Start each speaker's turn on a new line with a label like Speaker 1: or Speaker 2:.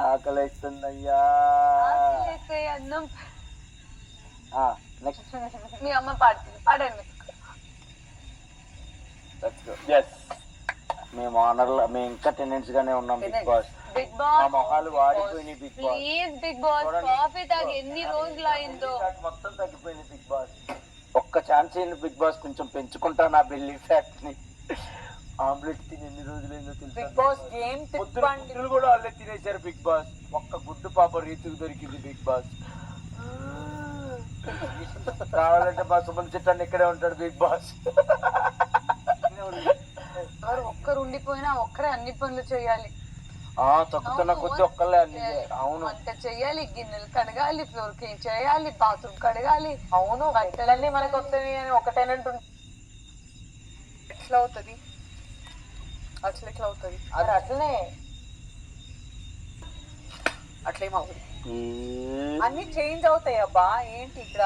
Speaker 1: ఆకలిస్తుందయ్యా.
Speaker 2: అన్నం
Speaker 1: నెక్స్ట్
Speaker 2: మీ అమ్మ పాడుతుంది, పాడండి.
Speaker 1: మేము ఆనర్లో మేము ఇంకా టెనెంట్స్ గానే ఉన్నాం. బిగ్ బాస్
Speaker 2: బిగ్ బాస్
Speaker 1: మొహాలు వాడిపోయినాయి. Big boss
Speaker 2: please big boss coffee తాగి ఎన్ని రోజులు అయిందో.
Speaker 1: మొత్తం తగ్గిపోయింది. బిగ్ బాస్ ఒక్క ఛాన్స్ అయింది. బిగ్ బాస్ కొంచెం పెంచుకుంటా నా బెల్లీ ఫ్యాట్ ని. ఆమ్లెట్ తిని ఎన్ని రోజులైందో తెలుసు.
Speaker 3: బిగ్ బాస్ గేమ్
Speaker 1: పొద్దులు కూడా వాళ్ళే తినేశారు. బిగ్ బాస్ ఒక్క గుడ్డు పాప రీతికి దొరికింది. బిగ్ బాస్ కావాలంటే మా సుమన్ చిట్టాన్ని ఇక్కడే ఉంటాడు. బిగ్ బాస్
Speaker 2: ఒక్కరు ఉండిపోయినా ఒక్కరే అన్ని పనులు చేయాలి.
Speaker 1: తగ్గుతున్న కొద్ది ఒక్కలే అన్ని. అవును,
Speaker 2: వంట చేయాలి, గిన్నెలు కడగాలి, ఫ్లోర్ క్లీన్ చేయాలి, బాత్రూమ్ కడగాలి.
Speaker 3: అవును, బట్టలన్నీ మనకు వస్తాయి అని ఒక టెనెంట్ ఎట్లా అవుతుంది? అట్లా ఎట్లా అవుతుంది? అది అట్లనే అట్లేమవుతుంది. అన్ని చేంజ్ అవుతాయి అబ్బా. ఏంటి ఇక్కడ